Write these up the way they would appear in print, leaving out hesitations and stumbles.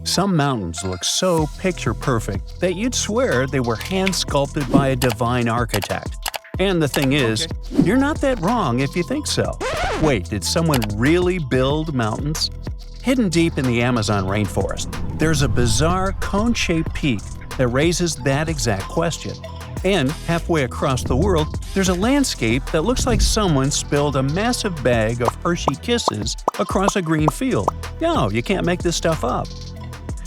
Some mountains look so picture-perfect that you'd swear they were hand-sculpted by a divine architect. And the thing is, you're not that wrong if you think so. Wait, did someone really build mountains? Hidden deep in the Amazon rainforest, there's a bizarre cone-shaped peak that raises that exact question. And halfway across the world, there's a landscape that looks like someone spilled a massive bag of Hershey Kisses across a green field. No, you can't make this stuff up.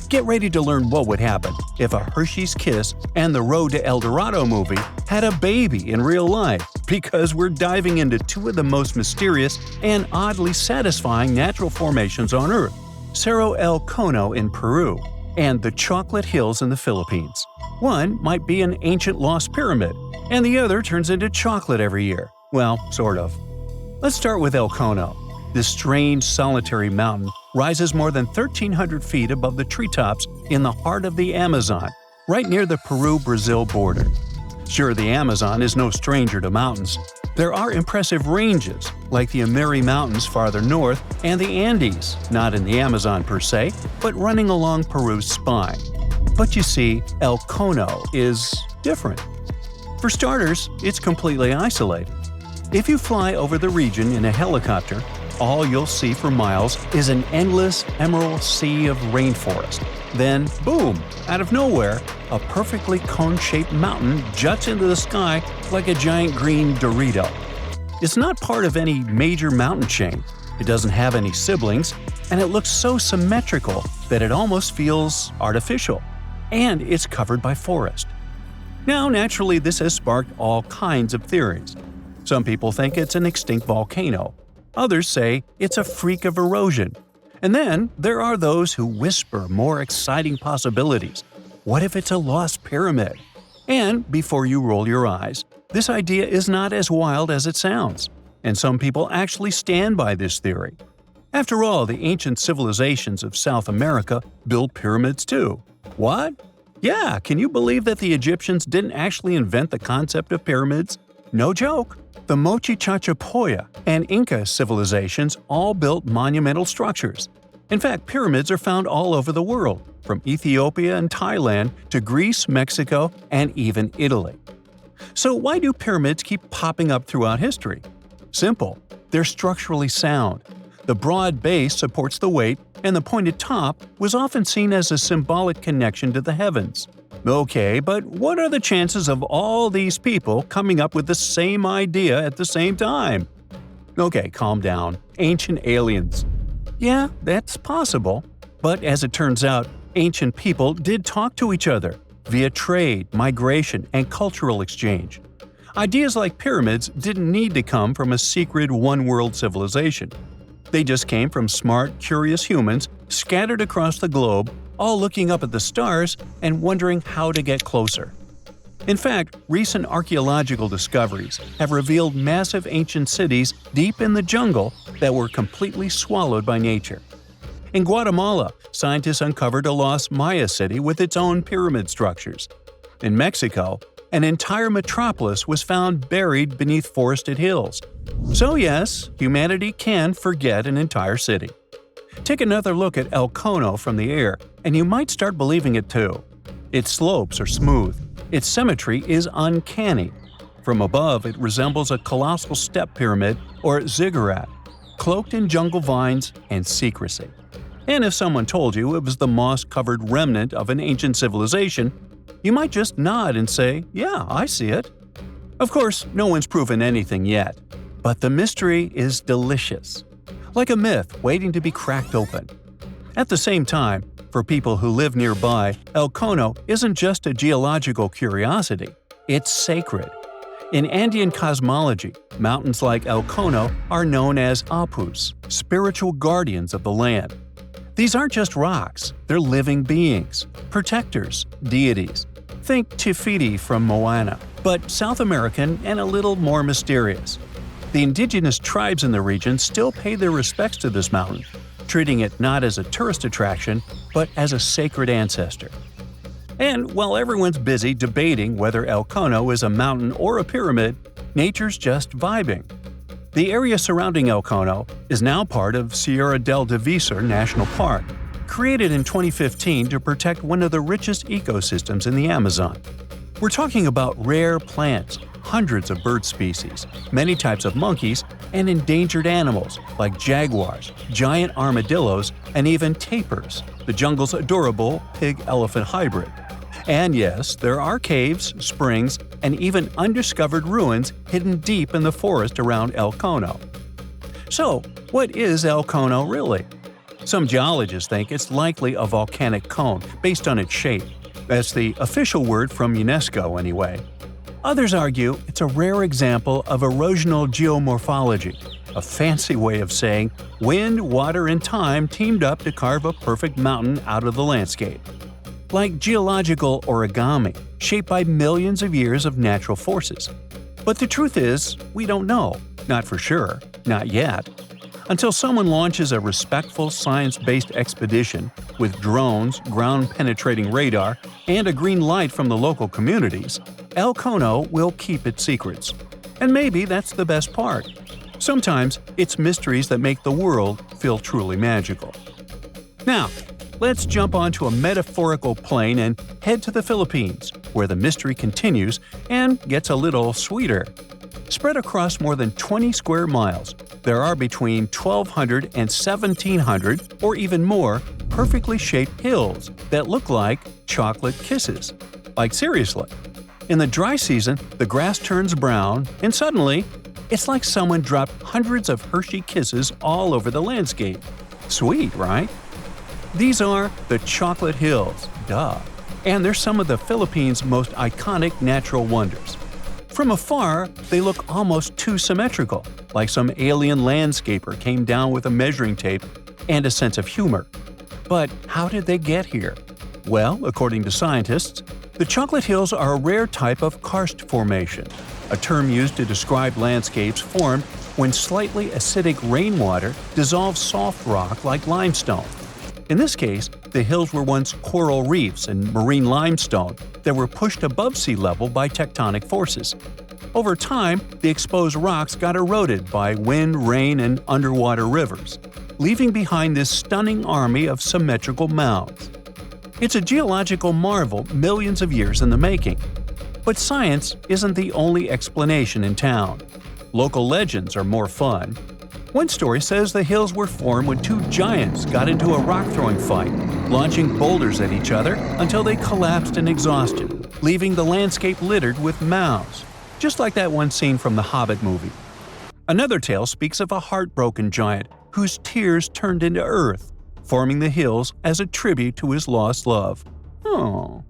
Get ready to learn what would happen if a Hershey's Kiss and the Road to El Dorado movie had a baby in real life, because we're diving into two of the most mysterious and oddly satisfying natural formations on Earth: Cerro El Cono in Peru and the Chocolate Hills in the Philippines. One might be an ancient lost pyramid, and the other turns into chocolate every year. Well, sort of. Let's start with El Cono. This strange, solitary mountain rises more than 1,300 feet above the treetops in the heart of the Amazon, right near the Peru-Brazil border. Sure, the Amazon is no stranger to mountains. There are impressive ranges, like the Amiri Mountains farther north and the Andes, not in the Amazon per se, but running along Peru's spine. But you see, El Cono is different. For starters, it's completely isolated. If you fly over the region in a helicopter, all you'll see for miles is an endless emerald sea of rainforest. Then, boom, out of nowhere, a perfectly cone-shaped mountain juts into the sky like a giant green Dorito. It's not part of any major mountain chain, it doesn't have any siblings, and it looks so symmetrical that it almost feels artificial. And it's covered by forest. Now, naturally, this has sparked all kinds of theories. Some people think it's an extinct volcano. Others say it's a freak of erosion. And then there are those who whisper more exciting possibilities. What if it's a lost pyramid? And before you roll your eyes, this idea is not as wild as it sounds. And some people actually stand by this theory. After all, the ancient civilizations of South America built pyramids too. What? Yeah, can you believe that the Egyptians didn't actually invent the concept of pyramids? No joke. The Mochichachapoya and Inca civilizations all built monumental structures. In fact, pyramids are found all over the world, from Ethiopia and Thailand to Greece, Mexico, and even Italy. So why do pyramids keep popping up throughout history? Simple. They're structurally sound. The broad base supports the weight, and the pointed top was often seen as a symbolic connection to the heavens. Okay, but what are the chances of all these people coming up with the same idea at the same time? Okay, calm down. Ancient aliens. Yeah, that's possible. But as it turns out, ancient people did talk to each other via trade, migration, and cultural exchange. Ideas like pyramids didn't need to come from a secret one-world civilization. They just came from smart, curious humans scattered across the globe, all looking up at the stars and wondering how to get closer. In fact, recent archaeological discoveries have revealed massive ancient cities deep in the jungle that were completely swallowed by nature. In Guatemala, scientists uncovered a lost Maya city with its own pyramid structures. In Mexico, an entire metropolis was found buried beneath forested hills. So yes, humanity can forget an entire city. Take another look at El Cono from the air, and you might start believing it too. Its slopes are smooth. Its symmetry is uncanny. From above, it resembles a colossal step pyramid or ziggurat, cloaked in jungle vines and secrecy. And if someone told you it was the moss-covered remnant of an ancient civilization, you might just nod and say, "Yeah, I see it." Of course, no one's proven anything yet. But the mystery is delicious. Like a myth waiting to be cracked open. At the same time, for people who live nearby, El Cono isn't just a geological curiosity, it's sacred. In Andean cosmology, mountains like El Cono are known as apus, spiritual guardians of the land. These aren't just rocks, they're living beings, protectors, deities. Think Te Fiti from Moana, but South American and a little more mysterious. The indigenous tribes in the region still pay their respects to this mountain, treating it not as a tourist attraction, but as a sacred ancestor. And while everyone's busy debating whether El Cono is a mountain or a pyramid, nature's just vibing. The area surrounding El Cono is now part of Sierra del Divisor National Park, created in 2015 to protect one of the richest ecosystems in the Amazon. We're talking about rare plants, hundreds of bird species, many types of monkeys, and endangered animals like jaguars, giant armadillos, and even tapirs, the jungle's adorable pig-elephant hybrid. And yes, there are caves, springs, and even undiscovered ruins hidden deep in the forest around Elono. So, what is Elono really? Some geologists think it's likely a volcanic cone based on its shape. That's the official word from UNESCO anyway. Others argue it's a rare example of erosional geomorphology, a fancy way of saying wind, water, and time teamed up to carve a perfect mountain out of the landscape. Like geological origami, shaped by millions of years of natural forces. But the truth is, we don't know. Not for sure. Not yet. Until someone launches a respectful science-based expedition with drones, ground-penetrating radar, and a green light from the local communities, Elono will keep its secrets. And maybe that's the best part. Sometimes it's mysteries that make the world feel truly magical. Now, let's jump onto a metaphorical plane and head to the Philippines, where the mystery continues and gets a little sweeter. Spread across more than 20 square miles, there are between 1,200 and 1,700, or even more, perfectly shaped hills that look like chocolate kisses. Like seriously. In the dry season, the grass turns brown, and suddenly, it's like someone dropped hundreds of Hershey kisses all over the landscape. Sweet, right? These are the Chocolate Hills, duh. And they're some of the Philippines' most iconic natural wonders. From afar, they look almost too symmetrical, like some alien landscaper came down with a measuring tape and a sense of humor. But how did they get here? Well, according to scientists, the Chocolate Hills are a rare type of karst formation, a term used to describe landscapes formed when slightly acidic rainwater dissolves soft rock like limestone. In this case, the hills were once coral reefs and marine limestone that were pushed above sea level by tectonic forces. Over time, the exposed rocks got eroded by wind, rain, and underwater rivers, leaving behind this stunning army of symmetrical mounds. It's a geological marvel millions of years in the making. But science isn't the only explanation in town. Local legends are more fun. One story says the hills were formed when two giants got into a rock-throwing fight, launching boulders at each other until they collapsed in exhaustion, leaving the landscape littered with mounds, just like that one scene from the Hobbit movie. Another tale speaks of a heartbroken giant whose tears turned into earth, forming the hills as a tribute to his lost love. Oh.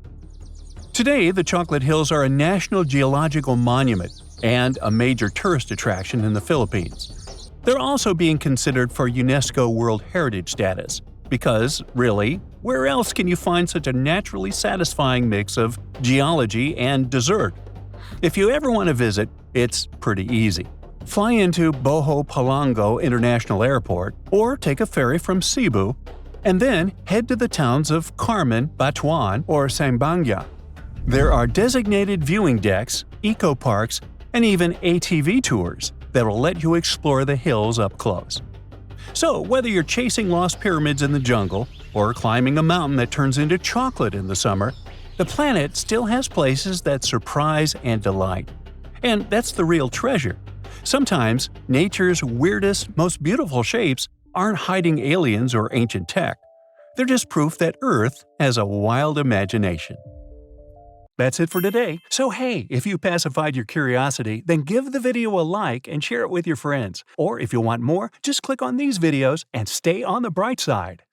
Today, the Chocolate Hills are a National Geological Monument and a major tourist attraction in the Philippines. They're also being considered for UNESCO World Heritage status, because, really, where else can you find such a naturally satisfying mix of geology and dessert? If you ever want to visit, it's pretty easy. Fly into Boho Palango International Airport or take a ferry from Cebu, and then head to the towns of Carmen, Batuan, or Sambanga. There are designated viewing decks, eco-parks, and even ATV tours that will let you explore the hills up close. So, whether you're chasing lost pyramids in the jungle or climbing a mountain that turns into chocolate in the summer, the planet still has places that surprise and delight. And that's the real treasure. Sometimes, nature's weirdest, most beautiful shapes aren't hiding aliens or ancient tech. They're just proof that Earth has a wild imagination. That's it for today. So hey, if you pacified your curiosity, then give the video a like and share it with your friends. Or if you want more, just click on these videos and stay on the bright side.